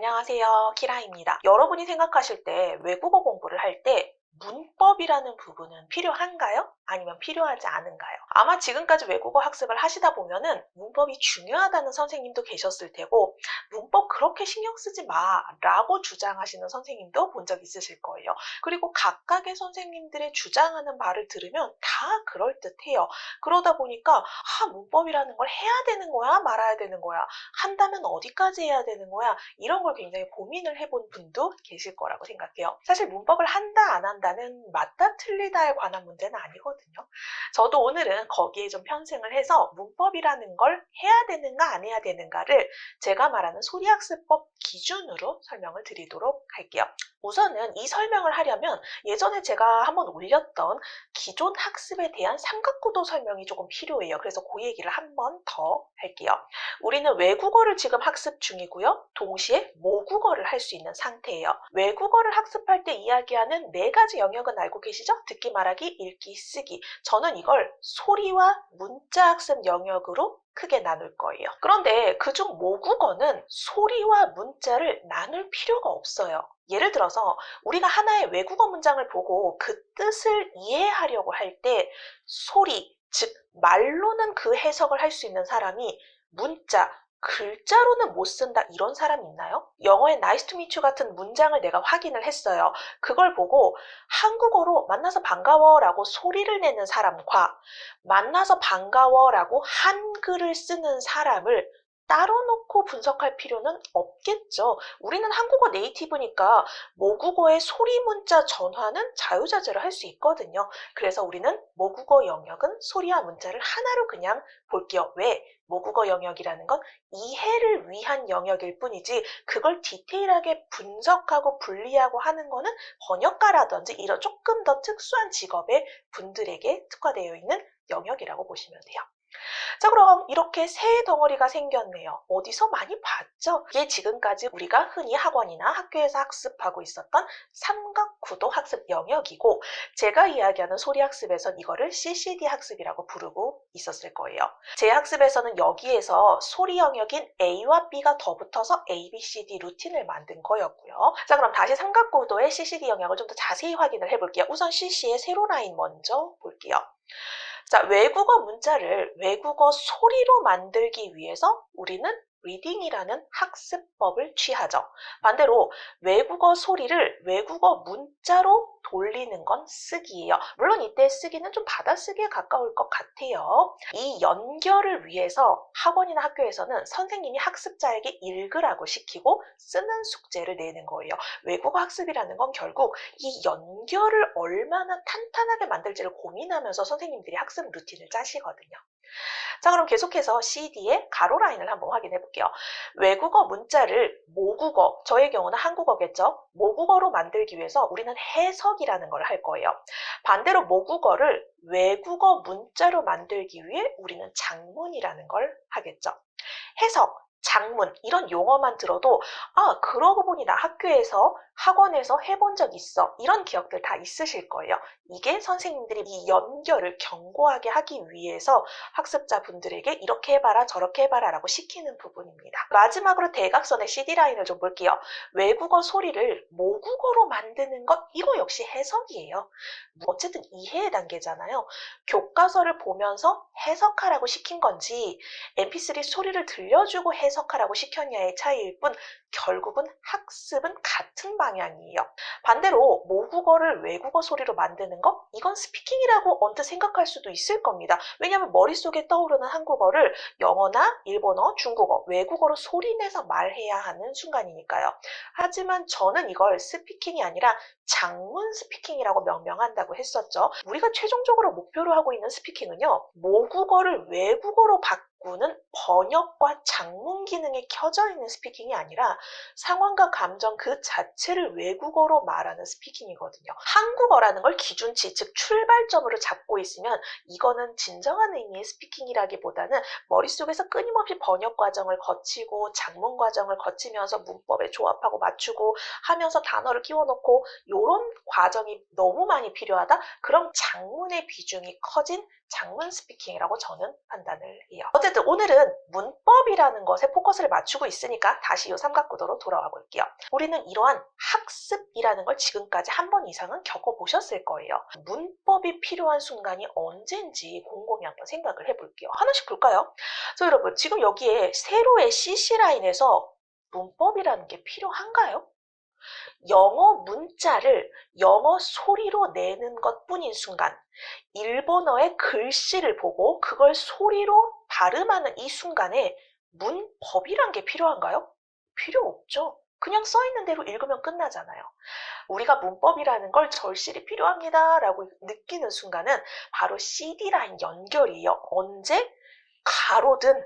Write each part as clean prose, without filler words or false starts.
안녕하세요. 키라입니다. 여러분이 생각하실 때 외국어 공부를 할 때 문법이라는 부분은 필요한가요? 아니면 필요하지 않은가요? 아마 지금까지 외국어 학습을 하시다 보면은 문법이 중요하다는 선생님도 계셨을 테고 문법 그렇게 신경 쓰지 마 라고 주장하시는 선생님도 본 적 있으실 거예요. 그리고 각각의 선생님들의 주장하는 말을 들으면 다 그럴듯해요. 그러다 보니까 문법이라는 걸 해야 되는 거야? 말아야 되는 거야? 한다면 어디까지 해야 되는 거야? 이런 걸 굉장히 고민을 해본 분도 계실 거라고 생각해요. 사실 문법을 한다 안 한다는 맞다 틀리다에 관한 문제는 아니거든요. 저도 오늘은 거기에 좀 편승을 해서 문법이라는 걸 해야 되는가 안 해야 되는가를 제가 말하는 소리학습법 기준으로 설명을 드리도록 할게요. 우선은 이 설명을 하려면 예전에 제가 한번 올렸던 기존 학습에 대한 삼각구도 설명이 조금 필요해요. 그래서 그 얘기를 한 번 더 할게요. 우리는 외국어를 지금 학습 중이고요. 동시에 모국어를 할 수 있는 상태예요. 외국어를 학습할 때 이야기하는 4가지 영역은 알고 계시죠? 듣기, 말하기, 읽기, 쓰기. 저는 이걸 소리와 문자 학습 영역으로 크게 나눌 거예요. 그런데 그중 모국어는 소리와 문자를 나눌 필요가 없어요. 예를 들어서 우리가 하나의 외국어 문장을 보고 그 뜻을 이해하려고 할 때 소리, 즉 말로는 그 해석을 할 수 있는 사람이 문자, 글자로는 못 쓴다 이런 사람 있나요? 영어의 nice to meet you 같은 문장을 내가 확인을 했어요. 그걸 보고 한국어로 만나서 반가워라고 소리를 내는 사람과 만나서 반가워라고 한글을 쓰는 사람을 따로 놓고 분석할 필요는 없겠죠. 우리는 한국어 네이티브니까 모국어의 소리 문자 전환은 자유자재로 할 수 있거든요. 그래서 우리는 모국어 영역은 소리와 문자를 하나로 그냥 볼게요. 왜? 모국어 영역이라는 건 이해를 위한 영역일 뿐이지 그걸 디테일하게 분석하고 분리하고 하는 거는 번역가라든지 이런 조금 더 특수한 직업의 분들에게 특화되어 있는 영역이라고 보시면 돼요. 자, 그럼 이렇게 새 덩어리가 생겼네요. 어디서 많이 봤죠? 이게 지금까지 우리가 흔히 학원이나 학교에서 학습하고 있었던 삼각구도 학습 영역이고 제가 이야기하는 소리 학습에선 이거를 CCD 학습이라고 부르고 있었을 거예요. 제 학습에서는 여기에서 소리 영역인 A와 B가 더 붙어서 A, B, C, D 루틴을 만든 거였고요. 자, 그럼 다시 삼각구도의 CCD 영역을 좀 더 자세히 확인을 해볼게요. 우선 CC의 세로 라인 먼저 볼게요. 자, 외국어 문자를 외국어 소리로 만들기 위해서 우리는 리딩이라는 학습법을 취하죠. 반대로 외국어 소리를 외국어 문자로 돌리는 건 쓰기예요. 물론 이때 쓰기는 좀 받아쓰기에 가까울 것 같아요. 이 연결을 위해서 학원이나 학교에서는 선생님이 학습자에게 읽으라고 시키고 쓰는 숙제를 내는 거예요. 외국어 학습이라는 건 결국 이 연결을 얼마나 탄탄하게 만들지를 고민하면서 선생님들이 학습 루틴을 짜시거든요. 자, 그럼 계속해서 CD의 가로 라인을 한번 확인해 볼게요. 외국어 문자를 모국어, 저의 경우는 한국어겠죠? 모국어로 만들기 위해서 우리는 해석이라는 걸 할 거예요. 반대로 모국어를 외국어 문자로 만들기 위해 우리는 작문이라는 걸 하겠죠. 해석, 작문 이런 용어만 들어도 그러고 보니 나 학교에서 학원에서 해본 적 있어 이런 기억들 다 있으실 거예요. 이게 선생님들이 이 연결을 견고하게 하기 위해서 학습자분들에게 이렇게 해봐라 저렇게 해봐라 라고 시키는 부분입니다. 마지막으로 대각선의 CD라인을 좀 볼게요. 외국어 소리를 모국어로 만드는 것 이거 역시 해석이에요. 어쨌든 이해의 단계잖아요. 교과서를 보면서 해석하라고 시킨 건지 mp3 소리를 들려주고 해석하라고 시켰냐의 차이일 뿐 결국은 학습은 같은 방향이에요. 반대로 모국어를 외국어 소리로 만드는 거 이건 스피킹이라고 언뜻 생각할 수도 있을 겁니다. 왜냐하면 머릿속에 떠오르는 한국어를 영어나 일본어, 중국어, 외국어로 소리내서 말해야 하는 순간이니까요. 하지만 저는 이걸 스피킹이 아니라 장문 스피킹이라고 명명한다고 했었죠. 우리가 최종적으로 목표로 하고 있는 스피킹은요. 모국어를 외국어로 바꾸는 번역과 장문 기능이 켜져 있는 스피킹이 아니라 상황과 감정 그 자체를 외국어로 말하는 스피킹이거든요. 한국어라는 걸 기준치, 즉 출발점으로 잡고 있으면 이거는 진정한 의미의 스피킹이라기보다는 머릿속에서 끊임없이 번역 과정을 거치고 장문 과정을 거치면서 문법에 조합하고 맞추고 하면서 단어를 끼워넣고 이런 과정이 너무 많이 필요하다? 그럼 장문의 비중이 커진 장문 스피킹이라고 저는 판단을 해요. 어쨌든 어쨌든 오늘은 문법이라는 것에 포커스를 맞추고 있으니까 다시 이 삼각구도로 돌아와 볼게요. 우리는 이러한 학습이라는 걸 지금까지 한 번 이상은 겪어보셨을 거예요. 문법이 필요한 순간이 언젠지 곰곰이 한번 생각을 해볼게요. 하나씩 볼까요? 자, 여러분 지금 여기에 세로의 CC라인에서 문법이라는 게 필요한가요? 영어 문자를 영어 소리로 내는 것뿐인 순간, 일본어의 글씨를 보고 그걸 소리로 발음하는 이 순간에 문법이란 게 필요한가요? 필요 없죠. 그냥 써있는 대로 읽으면 끝나잖아요. 우리가 문법이라는 걸 절실히 필요합니다 라고 느끼는 순간은 바로 CD라인 연결이에요. 언제? 가로든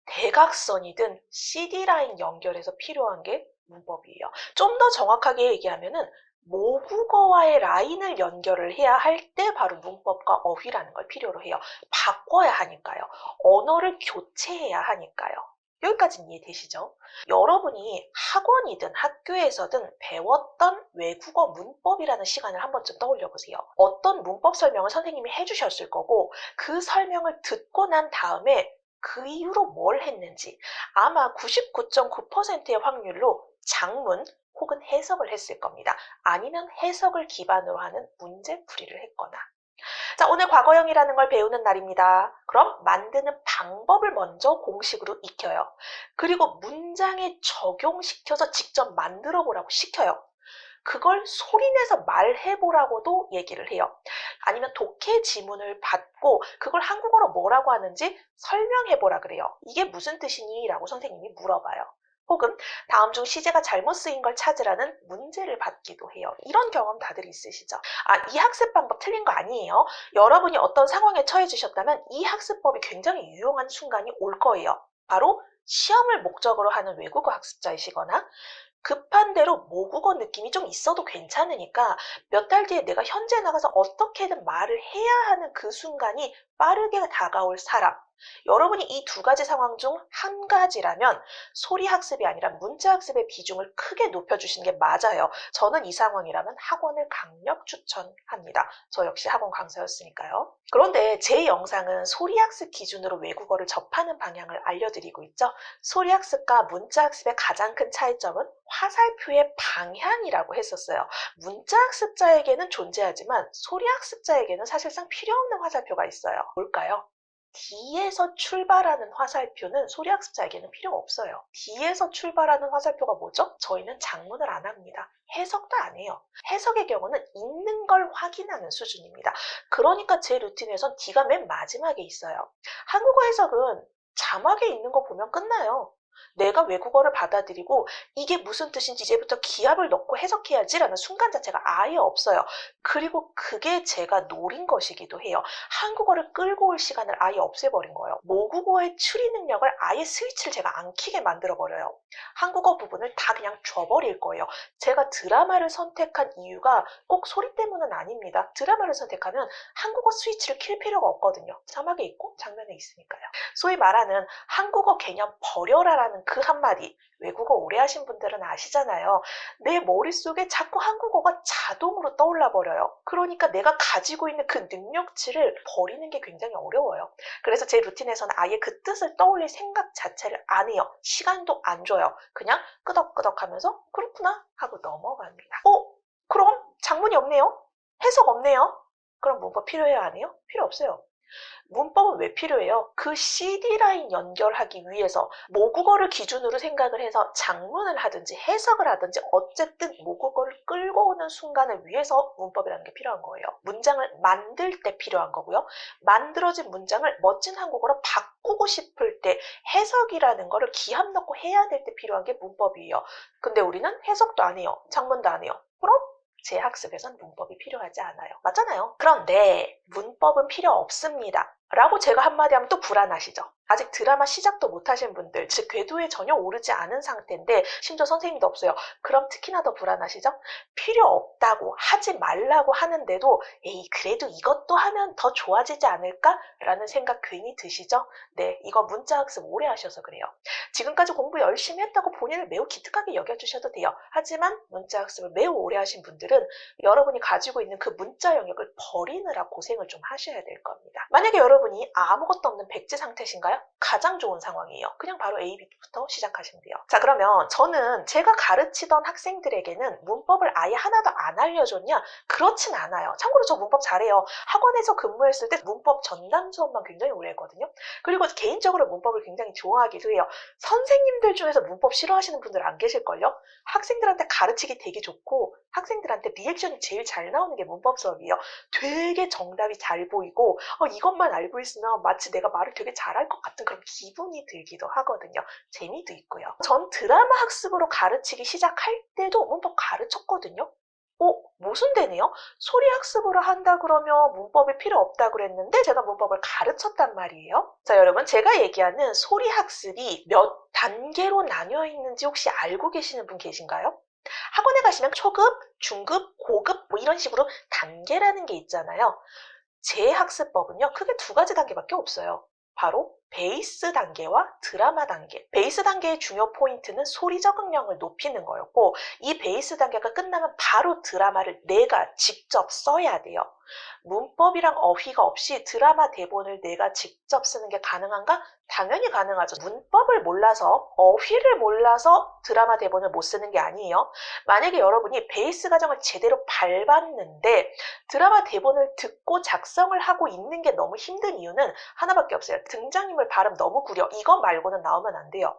대각선이든 CD라인 연결해서 필요한 게 문법이에요. 좀 더 정확하게 얘기하면은 모국어와의 라인을 연결을 해야 할 때 바로 문법과 어휘라는 걸 필요로 해요. 바꿔야 하니까요. 언어를 교체해야 하니까요. 여기까지는 이해되시죠? 여러분이 학원이든 학교에서든 배웠던 외국어 문법이라는 시간을 한 번쯤 떠올려 보세요. 어떤 문법 설명을 선생님이 해주셨을 거고 그 설명을 듣고 난 다음에 그 이후로 뭘 했는지 아마 99.9%의 확률로 작문 혹은 해석을 했을 겁니다. 아니면 해석을 기반으로 하는 문제풀이를 했거나. 자, 오늘 과거형이라는 걸 배우는 날입니다. 그럼 만드는 방법을 먼저 공식으로 익혀요. 그리고 문장에 적용시켜서 직접 만들어 보라고 시켜요. 그걸 소리내서 말해보라고도 얘기를 해요. 아니면 독해 지문을 받고 그걸 한국어로 뭐라고 하는지 설명해보라 그래요. 이게 무슨 뜻이니? 라고 선생님이 물어봐요. 혹은 다음 중 시제가 잘못 쓰인 걸 찾으라는 문제를 받기도 해요. 이런 경험 다들 있으시죠? 이 학습 방법 틀린 거 아니에요. 여러분이 어떤 상황에 처해지셨다면 이 학습법이 굉장히 유용한 순간이 올 거예요. 바로 시험을 목적으로 하는 외국어 학습자이시거나 급한 대로 모국어 느낌이 좀 있어도 괜찮으니까 몇 달 뒤에 내가 현지에 나가서 어떻게든 말을 해야 하는 그 순간이 빠르게 다가올 사람. 여러분이 이 두 가지 상황 중 한 가지라면 소리 학습이 아니라 문자 학습의 비중을 크게 높여주시는 게 맞아요. 저는 이 상황이라면 학원을 강력 추천합니다. 저 역시 학원 강사였으니까요. 그런데 제 영상은 소리 학습 기준으로 외국어를 접하는 방향을 알려드리고 있죠. 소리 학습과 문자 학습의 가장 큰 차이점은 화살표의 방향이라고 했었어요. 문자 학습자에게는 존재하지만 소리 학습자에게는 사실상 필요 없는 화살표가 있어요. 뭘까요? D에서 출발하는 화살표는 소리 학습자에게는 필요가 없어요. D에서 출발하는 화살표가 뭐죠? 저희는 작문을 안 합니다. 해석도 안 해요. 해석의 경우는 있는 걸 확인하는 수준입니다. 그러니까 제 루틴에선 D가 맨 마지막에 있어요. 한국어 해석은 자막에 있는 거 보면 끝나요. 내가 외국어를 받아들이고 이게 무슨 뜻인지 이제부터 기합을 넣고 해석해야지 라는 순간 자체가 아예 없어요. 그리고 그게 제가 노린 것이기도 해요. 한국어를 끌고 올 시간을 아예 없애버린 거예요. 모국어의 추리 능력을 아예 스위치를 제가 안 켜게 만들어버려요. 한국어 부분을 다 그냥 줘버릴 거예요. 제가 드라마를 선택한 이유가 꼭 소리 때문은 아닙니다. 드라마를 선택하면 한국어 스위치를 킬 필요가 없거든요. 자막에 있고 장면에 있으니까요. 소위 말하는 한국어 개념 버려라라는 그 한마디, 외국어 오래 하신 분들은 아시잖아요. 내 머릿속에 자꾸 한국어가 자동으로 떠올라 버려요. 그러니까 내가 가지고 있는 그 능력치를 버리는 게 굉장히 어려워요. 그래서 제 루틴에서는 아예 그 뜻을 떠올릴 생각 자체를 안 해요. 시간도 안 줘요. 그냥 끄덕끄덕 하면서 그렇구나 하고 넘어갑니다. 그럼 장문이 없네요? 해석 없네요? 그럼 문법 필요해요? 안 해요? 필요 없어요. 문법은 왜 필요해요? 그 CD라인 연결하기 위해서 모국어를 기준으로 생각을 해서 장문을 하든지 해석을 하든지 어쨌든 모국어를 끌고 오는 순간을 위해서 문법이라는 게 필요한 거예요. 문장을 만들 때 필요한 거고요. 만들어진 문장을 멋진 한국어로 바꾸고 싶을 때 해석이라는 거를 기합 넣고 해야 될 때 필요한 게 문법이에요. 근데 우리는 해석도 안 해요. 장문도 안 해요. 그럼 제 학습에선 문법이 필요하지 않아요. 맞잖아요. 그런데 문법은 필요 없습니다. 라고 제가 한마디 하면 또 불안하시죠. 아직 드라마 시작도 못하신 분들, 즉 궤도에 전혀 오르지 않은 상태인데 심지어 선생님도 없어요. 그럼 특히나 더 불안하시죠? 필요 없다고 하지 말라고 하는데도 에이 그래도 이것도 하면 더 좋아지지 않을까? 라는 생각 괜히 드시죠? 네, 이거 문자 학습 오래 하셔서 그래요. 지금까지 공부 열심히 했다고 본인을 매우 기특하게 여겨주셔도 돼요. 하지만 문자 학습을 매우 오래 하신 분들은 여러분이 가지고 있는 그 문자 영역을 버리느라 고생을 좀 하셔야 될 겁니다. 만약에 여러분 여러분이 아무것도 없는 백지 상태신가요? 가장 좋은 상황이에요. 그냥 바로 AB부터 시작하시면 돼요. 자, 그러면 저는 제가 가르치던 학생들에게는 문법을 아예 하나도 안 알려줬냐? 그렇진 않아요. 참고로 저 문법 잘해요. 학원에서 근무했을 때 문법 전담 수업만 굉장히 오래 했거든요. 그리고 개인적으로 문법을 굉장히 좋아하기도 해요. 선생님들 중에서 문법 싫어하시는 분들 안 계실걸요? 학생들한테 가르치기 되게 좋고 학생들한테 리액션이 제일 잘 나오는 게 문법 수업이에요. 되게 정답이 잘 보이고 이것만 알고 있으면 마치 내가 말을 되게 잘할 것 같은 그런 기분이 들기도 하거든요. 재미도 있고요. 전 드라마 학습으로 가르치기 시작할 때도 문법 가르쳤거든요. 모순되네요. 소리 학습으로 한다 그러면 문법이 필요 없다 그랬는데 제가 문법을 가르쳤단 말이에요. 자, 여러분 제가 얘기하는 소리 학습이 몇 단계로 나뉘어 있는지 혹시 알고 계시는 분 계신가요? 학원에 가시면 초급, 중급, 고급 뭐 이런 식으로 단계라는 게 있잖아요. 제 학습법은요. 크게 두 가지 단계밖에 없어요. 바로 베이스 단계와 드라마 단계. 베이스 단계의 중요 포인트는 소리 적응력을 높이는 거였고 이 베이스 단계가 끝나면 바로 드라마를 내가 직접 써야 돼요. 문법이랑 어휘가 없이 드라마 대본을 내가 직접 쓰는 게 가능한가? 당연히 가능하죠. 문법을 몰라서 어휘를 몰라서 드라마 대본을 못 쓰는 게 아니에요. 만약에 여러분이 베이스 과정을 제대로 밟았는데 드라마 대본을 듣고 작성을 하고 있는 게 너무 힘든 이유는 하나밖에 없어요. 등장인물 발음 너무 구려. 이거 말고는 나오면 안 돼요.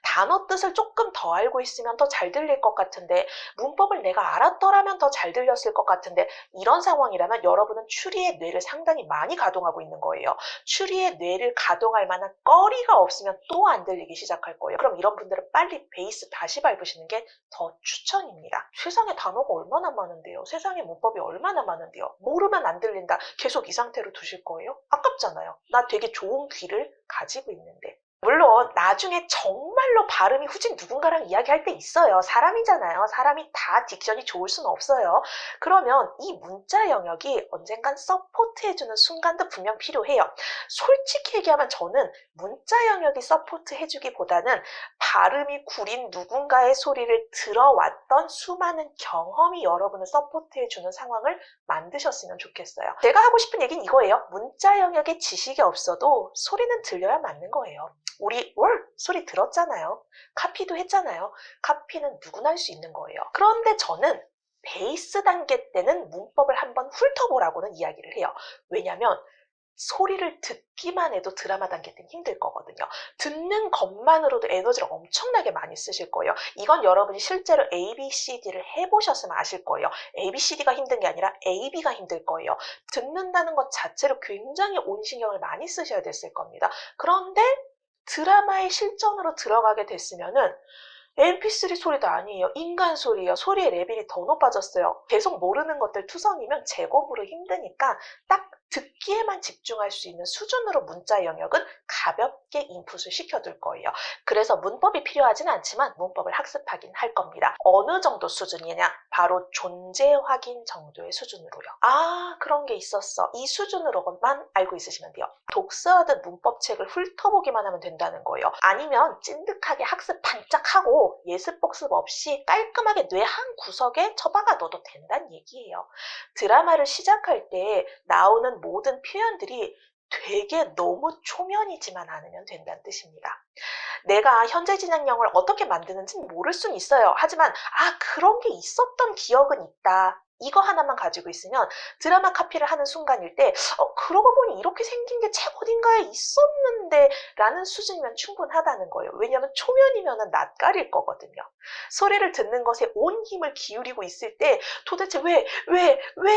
단어 뜻을 조금 더 알고 있으면 더 잘 들릴 것 같은데 문법을 내가 알았더라면 더 잘 들렸을 것 같은데 이런 상황이라면 여러분은 추리의 뇌를 상당히 많이 가동하고 있는 거예요. 추리의 뇌를 가동할 만한 거리가 없으면 또 안 들리기 시작할 거예요. 그럼 이런 분들은 빨리 베이스 다시 밟으시는 게 더 추천입니다. 세상에 단어가 얼마나 많은데요. 세상에 문법이 얼마나 많은데요. 모르면 안 들린다. 계속 이 상태로 두실 거예요? 아깝잖아요. 나 되게 좋은 귀를 가지고 있는데. 물론 나중에 정말로 발음이 후진 누군가랑 이야기할 때 있어요. 사람이잖아요. 사람이 다 딕션이 좋을 수는 없어요. 그러면 이 문자 영역이 언젠간 서포트해주는 순간도 분명 필요해요. 솔직히 얘기하면 저는 문자 영역이 서포트해주기보다는 발음이 구린 누군가의 소리를 들어왔던 수많은 경험이 여러분을 서포트해주는 상황을 만드셨으면 좋겠어요. 제가 하고 싶은 얘기는 이거예요. 문자 영역에 지식이 없어도 소리는 들려야 맞는 거예요. 우리 소리 들었잖아요. 카피도 했잖아요. 카피는 누구나 할 수 있는 거예요. 그런데 저는 베이스 단계 때는 문법을 한번 훑어보라고는 이야기를 해요. 왜냐면 소리를 듣기만 해도 드라마 단계 때는 힘들 거거든요. 듣는 것만으로도 에너지를 엄청나게 많이 쓰실 거예요. 이건 여러분이 실제로 ABCD를 해보셨으면 아실 거예요. ABCD가 힘든 게 아니라 AB가 힘들 거예요. 듣는다는 것 자체로 굉장히 온 신경을 많이 쓰셔야 됐을 겁니다. 그런데 드라마의 실전으로 들어가게 됐으면은 MP3 소리도 아니에요. 인간 소리예요. 소리의 레벨이 더 높아졌어요. 계속 모르는 것들 투성이면 제곱으로 힘드니까 딱 듣기에만 집중할 수 있는 수준으로 문자 영역은 가볍게 인풋을 시켜둘 거예요. 그래서 문법이 필요하진 않지만 문법을 학습하긴 할 겁니다. 어느 정도 수준이냐? 바로 존재 확인 정도의 수준으로요. 그런 게 있었어. 이 수준으로만 알고 있으시면 돼요. 독서하듯 문법책을 훑어보기만 하면 된다는 거예요. 아니면 찐득하게 학습 반짝하고 예습 복습 없이 깔끔하게 뇌 한 구석에 처박아 둬도 된다는 얘기예요. 드라마를 시작할 때 나오는 모든 표현들이 되게 너무 초면이지만 않으면 된다는 뜻입니다. 내가 현재 진행형을 어떻게 만드는지는 모를 수는 있어요. 하지만 그런 게 있었던 기억은 있다. 이거 하나만 가지고 있으면 드라마 카피를 하는 순간일 때 그러고 보니 이렇게 생긴 게 책 어딘가에 있었는데 라는 수준이면 충분하다는 거예요. 왜냐하면 초면이면 낯가릴 거거든요. 소리를 듣는 것에 온 힘을 기울이고 있을 때 도대체 왜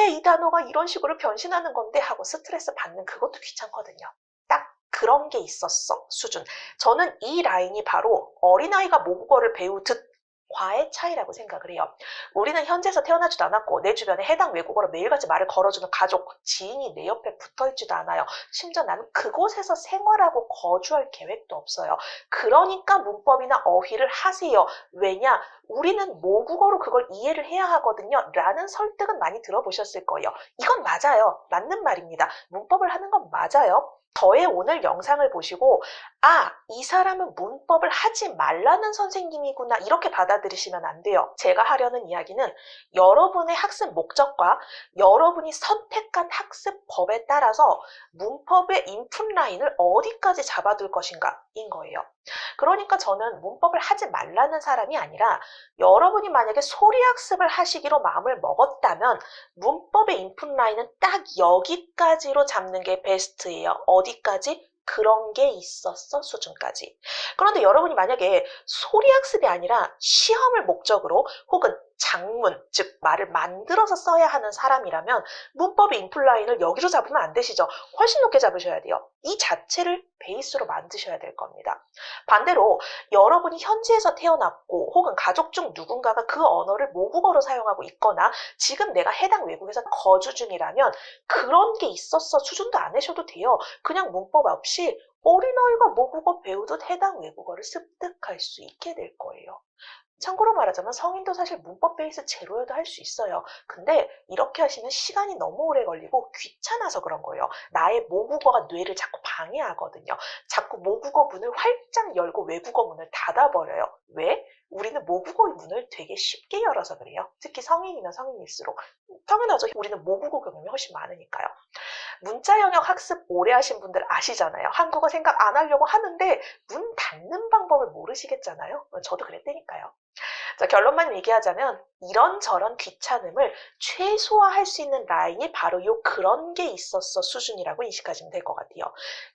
이 단어가 이런 식으로 변신하는 건데 하고 스트레스 받는 그것도 귀찮거든요. 딱 그런 게 있었어 수준. 저는 이 라인이 바로 어린아이가 모국어를 배우듯 과의 차이라고 생각을 해요. 우리는 현지에서 태어나지도 않았고 내 주변에 해당 외국어로 매일같이 말을 걸어주는 가족, 지인이 내 옆에 붙어있지도 않아요. 심지어 나는 그곳에서 생활하고 거주할 계획도 없어요. 그러니까 문법이나 어휘를 하세요. 왜냐? 우리는 모국어로 그걸 이해를 해야 하거든요. 라는 설득은 많이 들어보셨을 거예요. 이건 맞아요. 맞는 말입니다. 문법을 하는 건 맞아요. 저의 오늘 영상을 보시고 아, 이 사람은 문법을 하지 말라는 선생님이구나 이렇게 받아들이시면 안 돼요. 제가 하려는 이야기는 여러분의 학습 목적과 여러분이 선택한 학습법에 따라서 문법의 인풋 라인을 어디까지 잡아둘 것인가인 거예요. 그러니까 저는 문법을 하지 말라는 사람이 아니라 여러분이 만약에 소리 학습을 하시기로 마음을 먹었다면 문법의 인풋 라인은 딱 여기까지로 잡는 게 베스트예요. 어디까지? 그런 게 있었어 수준까지. 그런데 여러분이 만약에 소리 학습이 아니라 시험을 목적으로 혹은 장문, 즉 말을 만들어서 써야 하는 사람이라면 문법의 인풋 라인을 여기로 잡으면 안 되시죠. 훨씬 높게 잡으셔야 돼요. 이 자체를 베이스로 만드셔야 될 겁니다. 반대로 여러분이 현지에서 태어났고 혹은 가족 중 누군가가 그 언어를 모국어로 사용하고 있거나 지금 내가 해당 외국에서 거주 중이라면 그런 게 있었어 수준도 안 내셔도 돼요. 그냥 문법 없이 어린아이가 모국어 배우듯 해당 외국어를 습득할 수 있게 될 거예요. 참고로 말하자면 성인도 사실 문법 베이스 제로여도 할 수 있어요. 근데 이렇게 하시면 시간이 너무 오래 걸리고 귀찮아서 그런 거예요. 나의 모국어가 뇌를 자꾸 방해하거든요. 자꾸 모국어 문을 활짝 열고 외국어 문을 닫아버려요. 왜? 우리는 모국어의 문을 되게 쉽게 열어서 그래요. 특히 성인이나 성인일수록. 당연하죠. 우리는 모국어 경험이 훨씬 많으니까요. 문자 영역 학습 오래 하신 분들 아시잖아요. 한국어 생각 안 하려고 하는데 문 닫는 방법을 모르시겠잖아요. 저도 그랬다니까요. 자, 결론만 얘기하자면 이런저런 귀찮음을 최소화할 수 있는 라인이 바로 요 그런 게 있었어 수준이라고 인식하시면 될 것 같아요.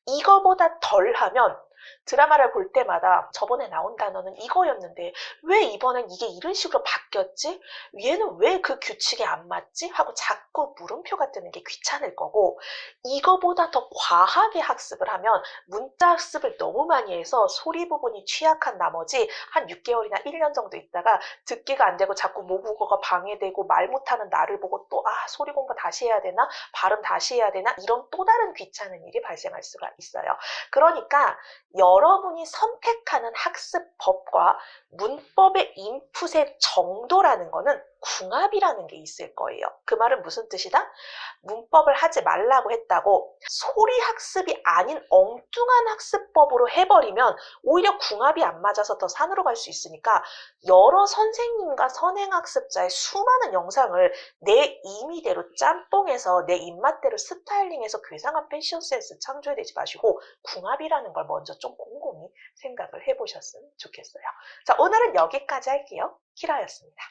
이거보다 덜하면 드라마를 볼 때마다 저번에 나온 단어는 이거였는데 왜 이번엔 이게 이런 식으로 바뀌었지? 얘는 왜 그 규칙에 안 맞지? 하고 자꾸 물음표가 뜨는 게 귀찮을 거고 이거보다 더 과하게 학습을 하면 문자 학습을 너무 많이 해서 소리 부분이 취약한 나머지 한 6개월이나 1년 정도 있다가 듣기가 안 되고 자꾸 모국어가 방해되고 말 못하는 나를 보고 또 소리 공부 다시 해야 되나? 발음 다시 해야 되나? 이런 또 다른 귀찮은 일이 발생할 수가 있어요. 그러니까 여러분이 선택하는 학습법과 문법의 인풋의 정도라는 거는 궁합이라는 게 있을 거예요. 그 말은 무슨 뜻이다? 문법을 하지 말라고 했다고 소리 학습이 아닌 엉뚱한 학습법으로 해버리면 오히려 궁합이 안 맞아서 더 산으로 갈 수 있으니까 여러 선생님과 선행학습자의 수많은 영상을 내 임의대로 짬뽕해서 내 입맛대로 스타일링해서 괴상한 패션 센스 창조해내지 마시고 궁합이라는 걸 먼저 좀 곰곰이 생각을 해보셨으면 좋겠어요. 자, 오늘은 여기까지 할게요. 키라였습니다.